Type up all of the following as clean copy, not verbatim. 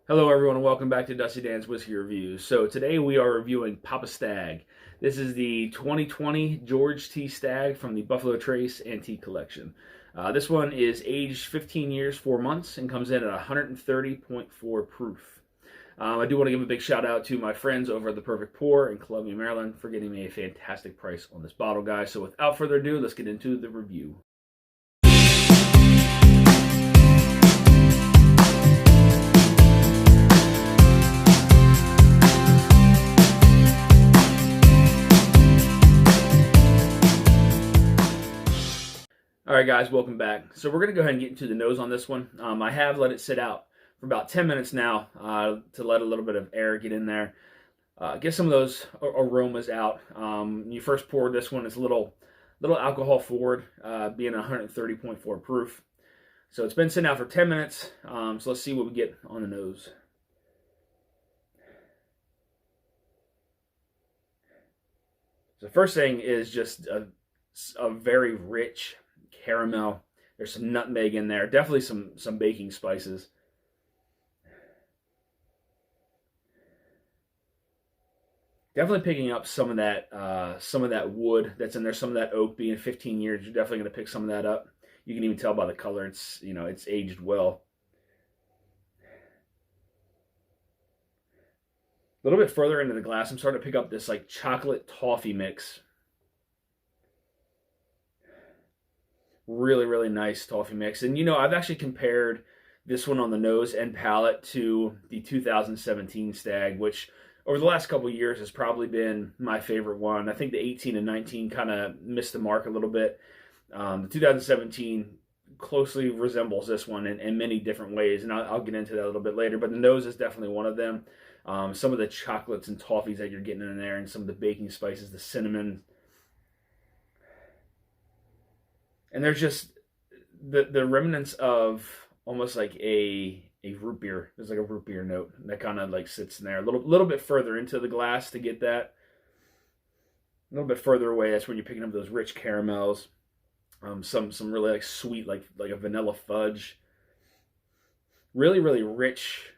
Hello, everyone, and welcome back to Dusty Dan's Whiskey Reviews. So today we are reviewing Papa Stagg. This is the 2020 George T. Stagg from the Buffalo Trace Antique Collection. This one is aged 15 years, 4 months, and comes in at 130.4 proof. I do want to give a big shout out to my friends over at The Perfect Pour in Columbia, Maryland for getting me a fantastic price on this bottle, guys. So without further ado, let's get into the review. All right, guys, welcome back. So we're going to go ahead and get into the nose on this one. I have let it sit out for about 10 minutes now to let a little bit of air get in there. Get some of those aromas out. When you first pour this one, it's a little alcohol forward, being 130.4 proof. So it's been sitting out for 10 minutes. So let's see what we get on the nose. So the first thing is just a very rich caramel. There's some nutmeg in there. Definitely some baking spices. Definitely picking up some of that wood that's in there. Some of that oak, being 15 years, you're definitely going to pick some of that up. You can even tell by the color. It's aged well. A little bit further into the glass, I'm starting to pick up this like chocolate toffee mix. Really nice toffee mix. And I've actually compared this one on the nose and palate to the 2017 Stagg, which over the last couple of years has probably been my favorite one. I think the 18 and 19 kind of missed the mark a little bit. The 2017 closely resembles this one in many different ways, and I'll get into that a little bit later, but the nose is definitely one of them. Some of the chocolates and toffees that you're getting in there, and some of the baking spices, the cinnamon. And there's just the remnants of almost like a root beer. There's like a root beer note that kind of like sits in there a little bit further into the glass to get that. A little bit further away, that's when you're picking up those rich caramels. Some really like sweet, like a vanilla fudge. Really rich,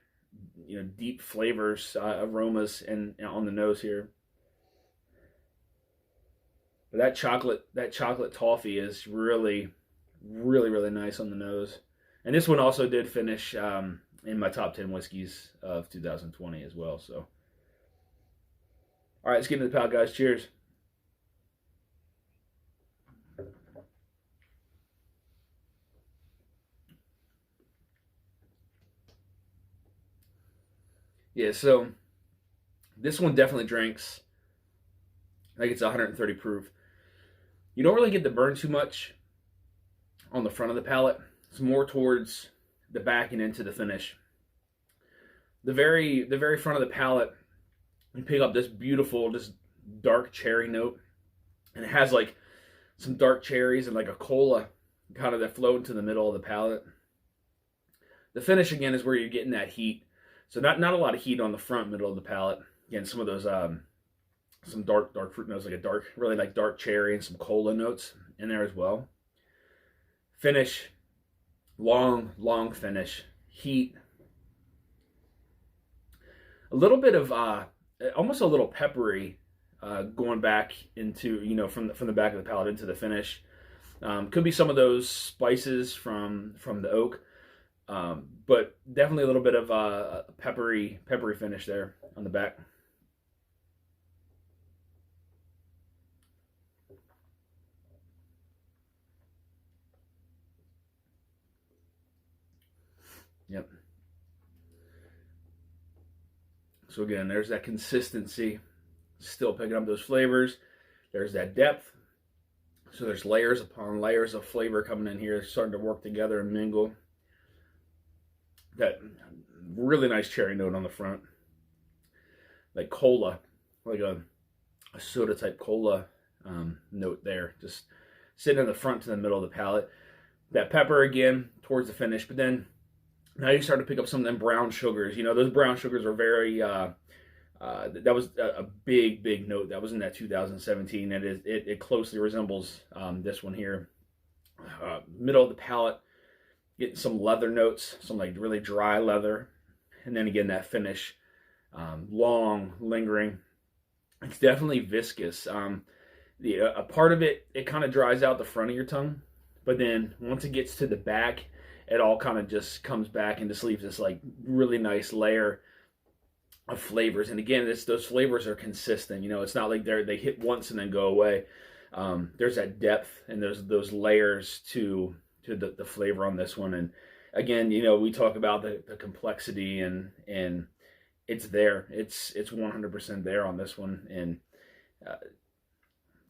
deep flavors, aromas, and on the nose here. But that chocolate toffee is really nice on the nose. And this one also did finish in my top 10 whiskeys of 2020 as well. So, all right, let's get into the palate, guys. Cheers. Yeah, so this one definitely drinks like it's 130 proof. You don't really get the burn too much on the front of the palate. It's more towards the back and into the finish. The very front of the palate, you pick up this beautiful, just dark cherry note, and it has like some dark cherries and like a cola kind of that flow into the middle of the palate. The finish again is where you're getting that heat. So not a lot of heat on the front middle of the palate. Again, some of those some dark fruit notes, like really like dark cherry and some cola notes in there as well. Finish, long finish, heat. A little bit of almost a little peppery going back into from the back of the palate into the finish. Could be some of those spices from the oak, but definitely a little bit of peppery finish there on the back. Yep. So again, there's that consistency, still picking up those flavors. There's that depth. So there's layers upon layers of flavor coming in here, starting to work together and mingle. That really nice cherry note on the front. Like cola, like a soda type cola note there. Just sitting in the front to the middle of the palate. That pepper again towards the finish, but then now you start to pick up some of them brown sugars. Those brown sugars are very, that was a big note. That was in that 2017, and it closely resembles this one here. Middle of the palate, getting some leather notes, some like really dry leather. and then again that finish, long, lingering. It's definitely viscous. A part of it kind of dries out the front of your tongue, but then once it gets to the back, it all kind of just comes back and just leaves this like really nice layer of flavors. And again, those flavors are consistent. It's not like they hit once and then go away. There's that depth and those layers to the flavor on this one. And again, we talk about the complexity and it's there. It's 100% there on this one. And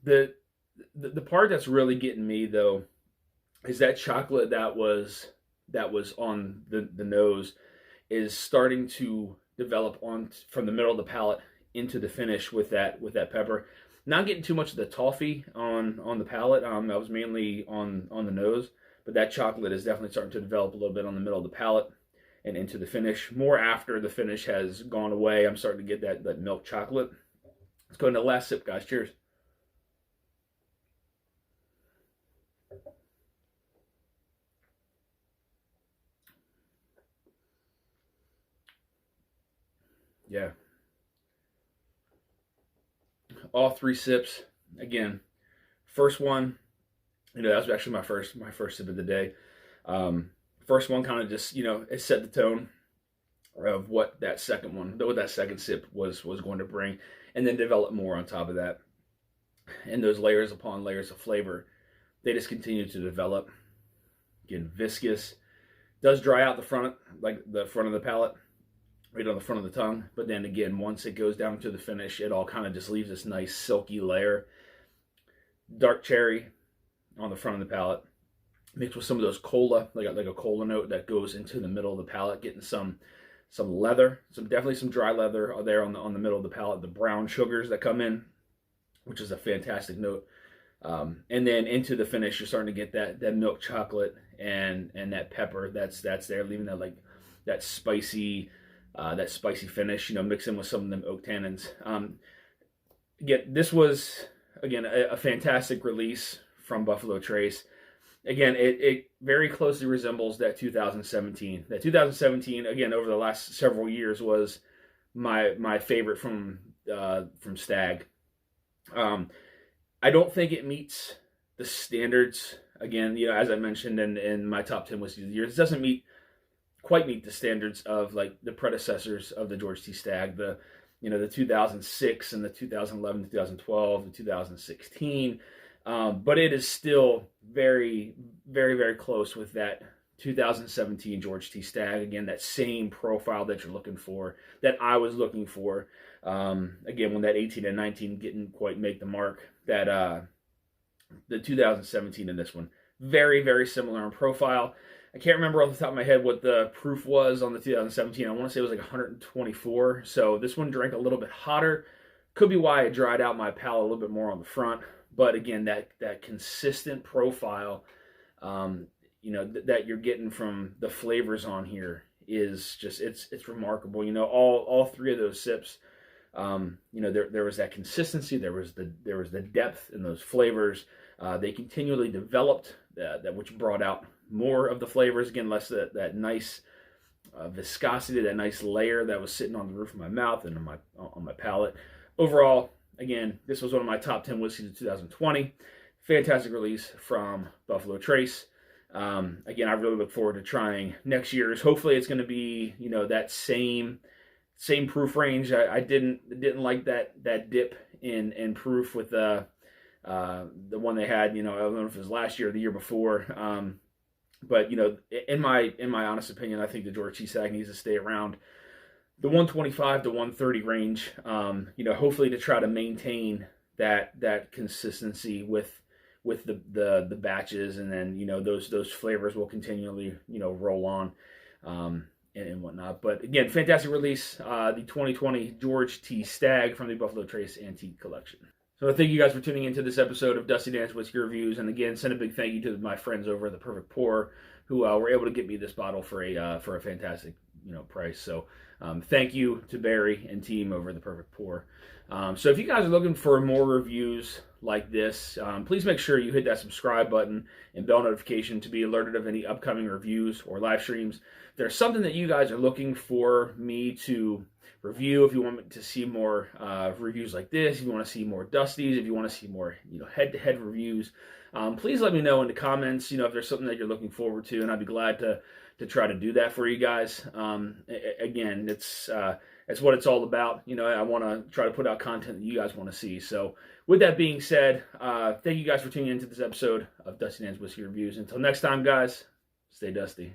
the part that's really getting me though is that chocolate that was on the nose is starting to develop on from the middle of the palate into the finish with that pepper. Not getting too much of the toffee on the palate. That was mainly on the nose, but that chocolate is definitely starting to develop a little bit on the middle of the palate and into the finish. More after the finish has gone away, I'm starting to get that milk chocolate. Let's go into the last sip, guys. Cheers. Yeah. All three sips. Again, first one, that was actually my first sip of the day. First one kind of just, it set the tone of what that second sip was going to bring, and then develop more on top of that. And those layers upon layers of flavor, they just continue to develop. Again, viscous. Does dry out the front, like the front of the palate, right on the front of the tongue. But then again, once it goes down to the finish, it all kind of just leaves this nice silky layer. Dark cherry on the front of the palate, mixed with some of those cola, like a cola note that goes into the middle of the palate, getting some leather, definitely some dry leather there on the middle of the palate. The brown sugars that come in, which is a fantastic note. And then into the finish, you're starting to get that milk chocolate and that pepper that's there, leaving that spicy finish, mixed in with some of them oak tannins. Again, this was a fantastic release from Buffalo Trace. Again, it very closely resembles that 2017. That 2017, again, over the last several years, was my favorite from Stagg. I don't think it meets the standards. Again, as I mentioned in my top 10 whiskeys of the year, it doesn't quite meet the standards of like the predecessors of the George T. Stagg, the 2006 and the 2011, 2012, the 2016. But it is still very, very, very close with that 2017 George T. Stagg. Again, that same profile that you're looking for, that I was looking for. Again, when that 18 and 19 didn't quite make the mark, that the 2017 and this one, very, very similar in profile. I can't remember off the top of my head what the proof was on the 2017. I want to say it was like 124. So this one drank a little bit hotter. Could be why it dried out my palate a little bit more on the front. But again, that consistent profile, that you're getting from the flavors on here is just, it's remarkable. All three of those sips, there was that consistency, there was the depth in those flavors. They continually developed that which brought out more of the flavors. Again, less that nice viscosity, that nice layer that was sitting on the roof of my mouth and on my palate. Overall, again, this was one of my top 10 whiskeys of 2020. Fantastic release from Buffalo Trace. Again, I really look forward to trying next year's. Hopefully, it's going to be that same proof range. I didn't like that dip in proof with the one they had. I don't know if it was last year or the year before. But in my honest opinion, I think the George T. Stagg needs to stay around the 125 to 130 range. Hopefully to try to maintain that consistency with the batches, and then those flavors will continually roll on and whatnot. But again, fantastic release, the 2020 George T. Stagg from the Buffalo Trace Antique Collection. So thank you guys for tuning into this episode of Dusty Dan's Whiskey Reviews, and again, send a big thank you to my friends over at the Perfect Pour who were able to get me this bottle for a fantastic price. So Thank you to Barry and team over at The Perfect Pour. So if you guys are looking for more reviews like this, please make sure you hit that subscribe button and bell notification to be alerted of any upcoming reviews or live streams. If there's something that you guys are looking for me to review, if you want to see more reviews like this, if you want to see more Dusties, if you want to see more head-to-head reviews, please let me know in the comments, if there's something that you're looking forward to, and I'd be glad to try to do that for you guys. Again, it's what it's all about. I want to try to put out content that you guys want to see. So with that being said, thank you guys for tuning into this episode of Dusty Dan's Whiskey Reviews. Until next time, guys, stay dusty.